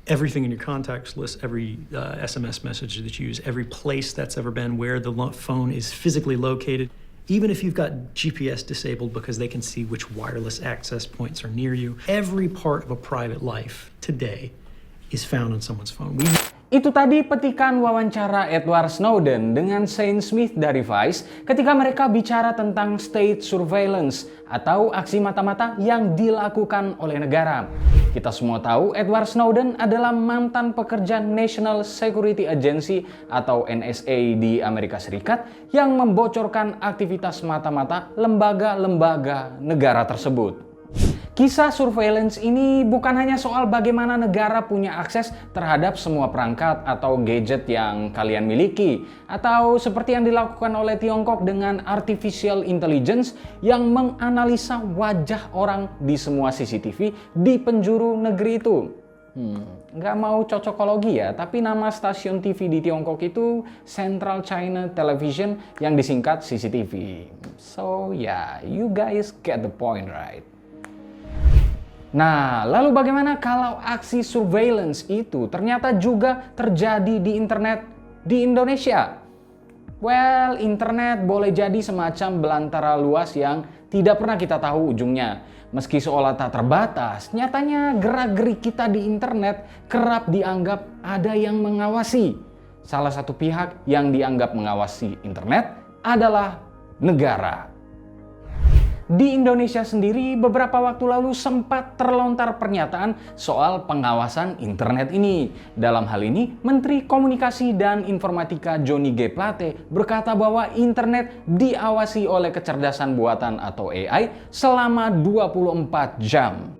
everything in your contacts list, every SMS message that you use, every place that's ever been, where the phone is physically located. Even if you've got GPS disabled because they can see which wireless access points are near you, every part of a private life today is found on someone's phone. Itu tadi petikan wawancara Edward Snowden dengan Shane Smith dari Vice ketika mereka bicara tentang state surveillance atau aksi mata-mata yang dilakukan oleh negara. Kita semua tahu Edward Snowden adalah mantan pekerja National Security Agency atau NSA di Amerika Serikat yang membocorkan aktivitas mata-mata lembaga-lembaga negara tersebut. Kisah surveillance ini bukan hanya soal bagaimana negara punya akses terhadap semua perangkat atau gadget yang kalian miliki, atau seperti yang dilakukan oleh Tiongkok dengan artificial intelligence yang menganalisa wajah orang di semua CCTV di penjuru negeri itu. Nggak mau cocokologi ya, tapi nama stasiun TV di Tiongkok itu Central China Television yang disingkat CCTV. So yeah, you guys get the point, right? Nah, lalu bagaimana kalau aksi surveillance itu ternyata juga terjadi di internet di Indonesia? Well, internet boleh jadi semacam belantara luas yang tidak pernah kita tahu ujungnya. Meski seolah tak terbatas, nyatanya gerak-gerik kita di internet kerap dianggap ada yang mengawasi. Salah satu pihak yang dianggap mengawasi internet adalah negara. Di Indonesia sendiri, beberapa waktu lalu sempat terlontar pernyataan soal pengawasan internet ini. Dalam hal ini, Menteri Komunikasi dan Informatika Johnny G. Plate berkata bahwa internet diawasi oleh kecerdasan buatan atau AI selama 24 jam.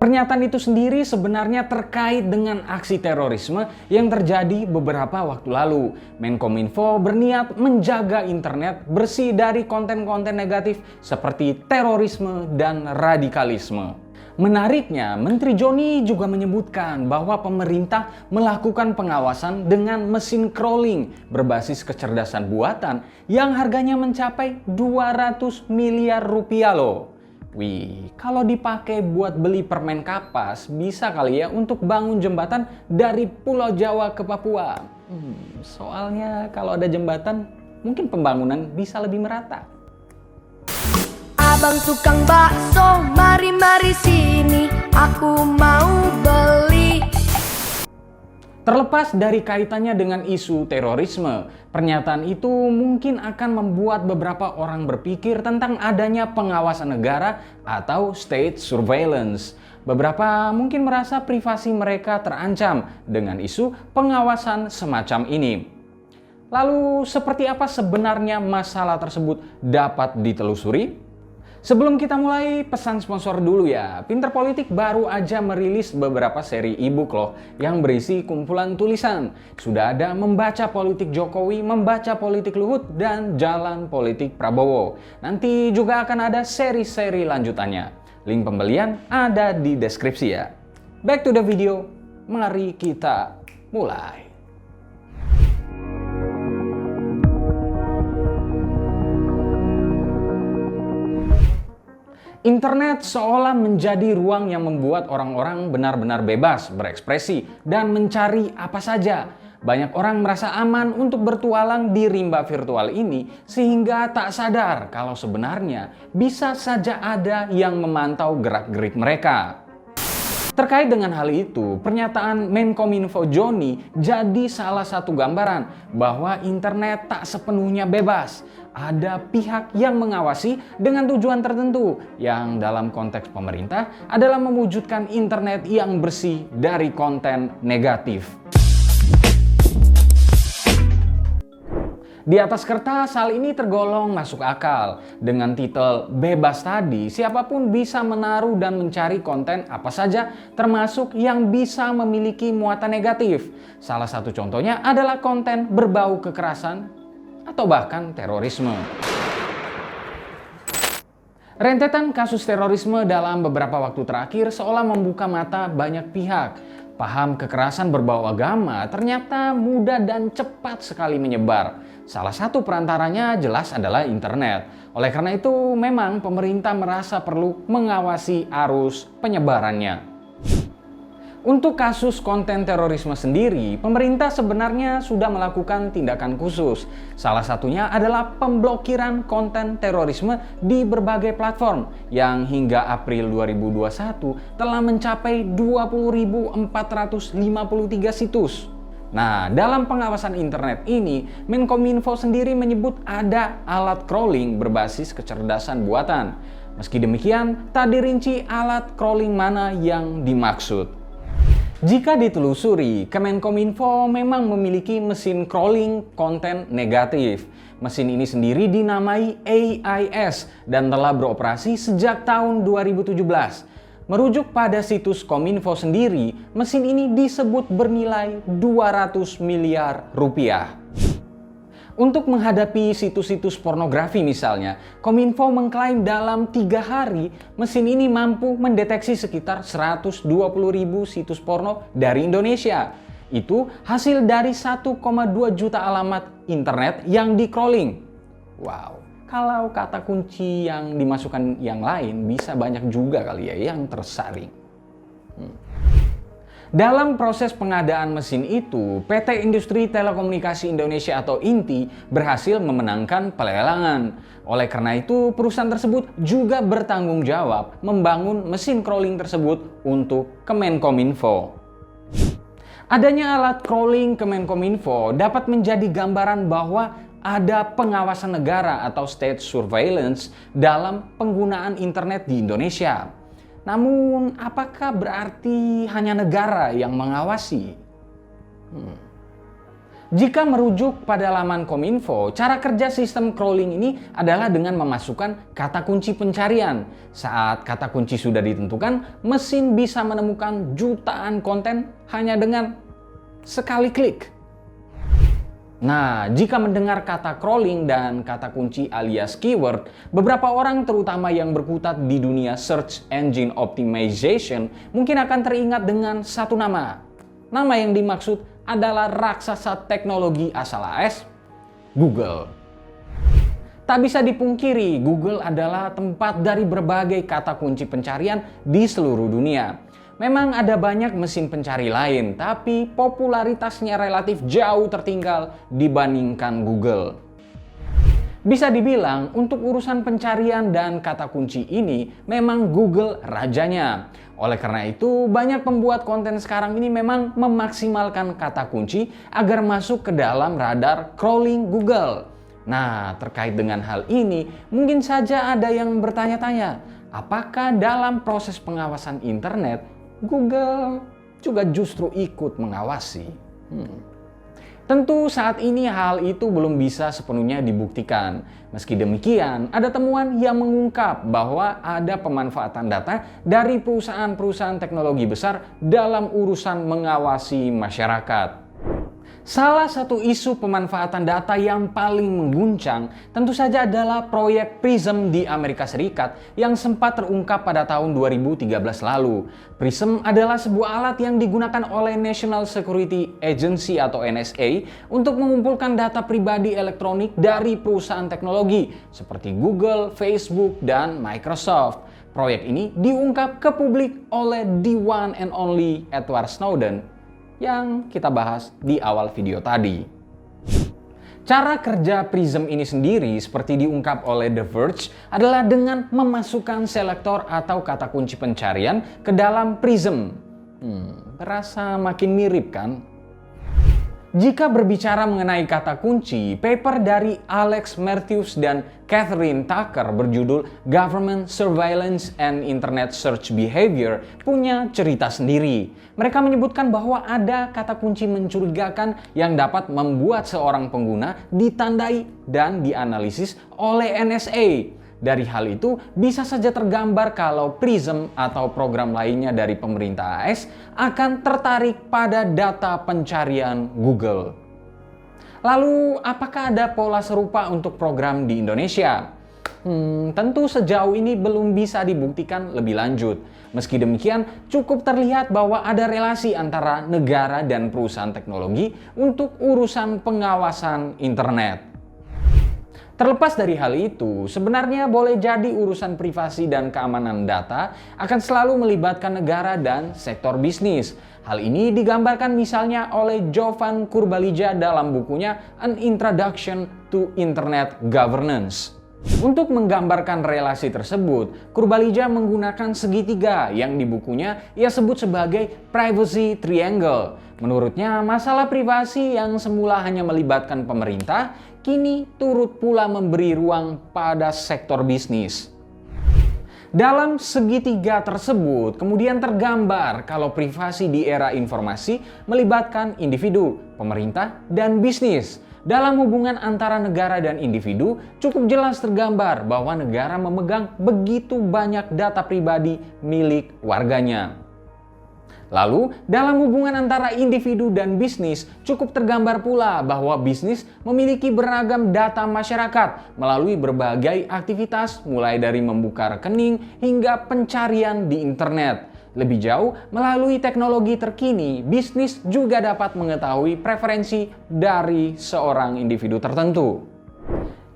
Pernyataan itu sendiri sebenarnya terkait dengan aksi terorisme yang terjadi beberapa waktu lalu. Menkominfo berniat menjaga internet bersih dari konten-konten negatif seperti terorisme dan radikalisme. Menariknya, Menteri Johnny juga menyebutkan bahwa pemerintah melakukan pengawasan dengan mesin crawling berbasis kecerdasan buatan yang harganya mencapai 200 miliar rupiah loh. Wih, kalau dipakai buat beli permen kapas, bisa kali ya untuk bangun jembatan dari Pulau Jawa ke Papua. Soalnya kalau ada jembatan, mungkin pembangunan bisa lebih merata. Abang tukang bakso, mari sini, aku mau beli. Terlepas dari kaitannya dengan isu terorisme, pernyataan itu mungkin akan membuat beberapa orang berpikir tentang adanya pengawasan negara atau state surveillance. Beberapa mungkin merasa privasi mereka terancam dengan isu pengawasan semacam ini. Lalu, seperti apa sebenarnya masalah tersebut dapat ditelusuri? Sebelum kita mulai, pesan sponsor dulu ya. Pinter Politik baru aja merilis beberapa seri e-book loh yang berisi kumpulan tulisan. Sudah ada Membaca Politik Jokowi, Membaca Politik Luhut, dan Jalan Politik Prabowo. Nanti juga akan ada seri-seri lanjutannya. Link pembelian ada di deskripsi ya. Back to the video, mari kita mulai. Internet seolah menjadi ruang yang membuat orang-orang benar-benar bebas berekspresi dan mencari apa saja. Banyak orang merasa aman untuk bertualang di rimba virtual ini sehingga tak sadar kalau sebenarnya bisa saja ada yang memantau gerak-gerik mereka. Terkait dengan hal itu, pernyataan Menkominfo Johnny jadi salah satu gambaran bahwa internet tak sepenuhnya bebas. Ada pihak yang mengawasi dengan tujuan tertentu yang dalam konteks pemerintah adalah mewujudkan internet yang bersih dari konten negatif. Di atas kertas, hal ini tergolong masuk akal. Dengan titel bebas tadi, siapapun bisa menaruh dan mencari konten apa saja, termasuk yang bisa memiliki muatan negatif. Salah satu contohnya adalah konten berbau kekerasan atau bahkan terorisme. Rentetan kasus terorisme dalam beberapa waktu terakhir seolah membuka mata banyak pihak. Paham kekerasan berbau agama ternyata mudah dan cepat sekali menyebar. Salah satu perantaranya jelas adalah internet. Oleh karena itu, memang pemerintah merasa perlu mengawasi arus penyebarannya. Untuk kasus konten terorisme sendiri, pemerintah sebenarnya sudah melakukan tindakan khusus. Salah satunya adalah pemblokiran konten terorisme di berbagai platform yang hingga April 2021 telah mencapai 20.453 situs. Nah, dalam pengawasan internet ini, Menkominfo sendiri menyebut ada alat crawling berbasis kecerdasan buatan. Meski demikian, tak dirinci alat crawling mana yang dimaksud. Jika ditelusuri, Kemenkominfo memang memiliki mesin crawling konten negatif. Mesin ini sendiri dinamai AIS dan telah beroperasi sejak tahun 2017. Merujuk pada situs Kominfo sendiri, mesin ini disebut bernilai 200 miliar rupiah. Untuk menghadapi situs-situs pornografi misalnya, Kominfo mengklaim dalam 3 hari mesin ini mampu mendeteksi sekitar 120.000 situs porno dari Indonesia. Itu hasil dari 1,2 juta alamat internet yang di-crawling. Wow, kalau kata kunci yang dimasukkan yang lain bisa banyak juga kali ya yang tersaring. Dalam proses pengadaan mesin itu, PT Industri Telekomunikasi Indonesia atau INTI berhasil memenangkan pelelangan. Oleh karena itu, perusahaan tersebut juga bertanggung jawab membangun mesin crawling tersebut untuk Kemenkominfo. Adanya alat crawling Kemenkominfo dapat menjadi gambaran bahwa ada pengawasan negara atau state surveillance dalam penggunaan internet di Indonesia. Namun, apakah berarti hanya negara yang mengawasi? Jika merujuk pada laman Kominfo, cara kerja sistem crawling ini adalah dengan memasukkan kata kunci pencarian. Saat kata kunci sudah ditentukan, mesin bisa menemukan jutaan konten hanya dengan sekali klik. Nah, jika mendengar kata crawling dan kata kunci alias keyword, beberapa orang terutama yang berkutat di dunia search engine optimization mungkin akan teringat dengan satu nama. Nama yang dimaksud adalah raksasa teknologi asal AS, Google. Tak bisa dipungkiri, Google adalah tempat dari berbagai kata kunci pencarian di seluruh dunia. Memang ada banyak mesin pencari lain, tapi popularitasnya relatif jauh tertinggal dibandingkan Google. Bisa dibilang, untuk urusan pencarian dan kata kunci ini, memang Google rajanya. Oleh karena itu, banyak pembuat konten sekarang ini memang memaksimalkan kata kunci agar masuk ke dalam radar crawling Google. Nah, terkait dengan hal ini, mungkin saja ada yang bertanya-tanya, apakah dalam proses pengawasan internet, Google juga justru ikut mengawasi? Tentu saat ini hal itu belum bisa sepenuhnya dibuktikan. Meski demikian, ada temuan yang mengungkap bahwa ada pemanfaatan data dari perusahaan-perusahaan teknologi besar dalam urusan mengawasi masyarakat. Salah satu isu pemanfaatan data yang paling mengguncang tentu saja adalah proyek PRISM di Amerika Serikat yang sempat terungkap pada tahun 2013 lalu. PRISM adalah sebuah alat yang digunakan oleh National Security Agency atau NSA untuk mengumpulkan data pribadi elektronik dari perusahaan teknologi seperti Google, Facebook, dan Microsoft. Proyek ini diungkap ke publik oleh the one and only Edward Snowden yang kita bahas di awal video tadi. Cara kerja PRISM ini sendiri seperti diungkap oleh The Verge adalah dengan memasukkan selektor atau kata kunci pencarian ke dalam PRISM. Terasa makin mirip kan? Jika berbicara mengenai kata kunci, paper dari Alex Matthews dan Catherine Tucker berjudul Government Surveillance and Internet Search Behavior punya cerita sendiri. Mereka menyebutkan bahwa ada kata kunci mencurigakan yang dapat membuat seorang pengguna ditandai dan dianalisis oleh NSA. Dari hal itu, bisa saja tergambar kalau PRISM atau program lainnya dari pemerintah AS akan tertarik pada data pencarian Google. Lalu, apakah ada pola serupa untuk program di Indonesia? Tentu sejauh ini belum bisa dibuktikan lebih lanjut. Meski demikian, cukup terlihat bahwa ada relasi antara negara dan perusahaan teknologi untuk urusan pengawasan internet. Terlepas dari hal itu, sebenarnya boleh jadi urusan privasi dan keamanan data akan selalu melibatkan negara dan sektor bisnis. Hal ini digambarkan misalnya oleh Jovan Kurbalija dalam bukunya An Introduction to Internet Governance. Untuk menggambarkan relasi tersebut, Kurbalija menggunakan segitiga yang di bukunya ia sebut sebagai privacy triangle. Menurutnya, masalah privasi yang semula hanya melibatkan pemerintah, kini turut pula memberi ruang pada sektor bisnis. Dalam segitiga tersebut, kemudian tergambar kalau privasi di era informasi melibatkan individu, pemerintah, dan bisnis. Dalam hubungan antara negara dan individu, cukup jelas tergambar bahwa negara memegang begitu banyak data pribadi milik warganya. Lalu, dalam hubungan antara individu dan bisnis, cukup tergambar pula bahwa bisnis memiliki beragam data masyarakat melalui berbagai aktivitas, mulai dari membuka rekening hingga pencarian di internet. Lebih jauh, melalui teknologi terkini, bisnis juga dapat mengetahui preferensi dari seorang individu tertentu.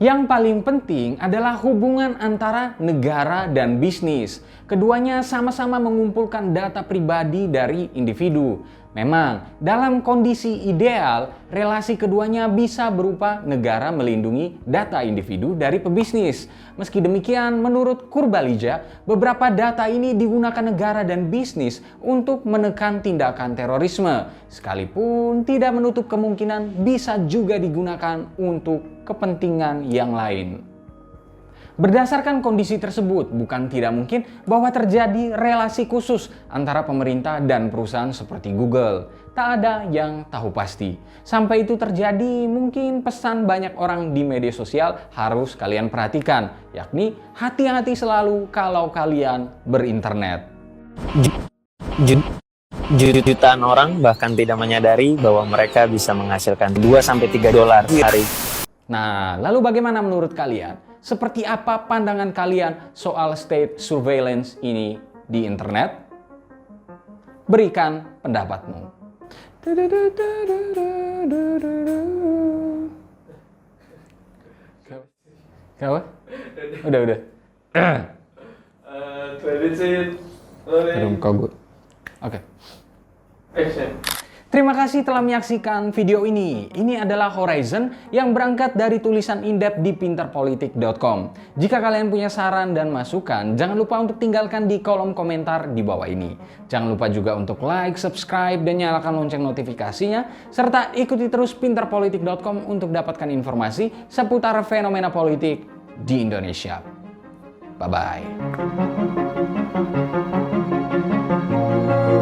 Yang paling penting adalah hubungan antara negara dan bisnis. Keduanya sama-sama mengumpulkan data pribadi dari individu. Memang, dalam kondisi ideal, relasi keduanya bisa berupa negara melindungi data individu dari pebisnis. Meski demikian, menurut Kurbalija, beberapa data ini digunakan negara dan bisnis untuk menekan tindakan terorisme, sekalipun tidak menutup kemungkinan bisa juga digunakan untuk kepentingan yang lain. Berdasarkan kondisi tersebut, bukan tidak mungkin bahwa terjadi relasi khusus antara pemerintah dan perusahaan seperti Google. Tak ada yang tahu pasti. Sampai itu terjadi, mungkin pesan banyak orang di media sosial harus kalian perhatikan, yakni hati-hati selalu kalau kalian berinternet. Jutaan orang bahkan tidak menyadari bahwa mereka bisa menghasilkan 2-3 dolar sehari. Nah, lalu bagaimana menurut kalian? Seperti apa pandangan kalian soal state surveillance ini di internet? Berikan pendapatmu. Kawan? Udah. Credit scene. Rolling. Oke. Action. Terima kasih telah menyaksikan video ini. Ini adalah Horizon yang berangkat dari tulisan in-depth di pinterpolitik.com. Jika kalian punya saran dan masukan, jangan lupa untuk tinggalkan di kolom komentar di bawah ini. Jangan lupa juga untuk like, subscribe, dan nyalakan lonceng notifikasinya, serta ikuti terus pinterpolitik.com untuk dapatkan informasi seputar fenomena politik di Indonesia. Bye-bye.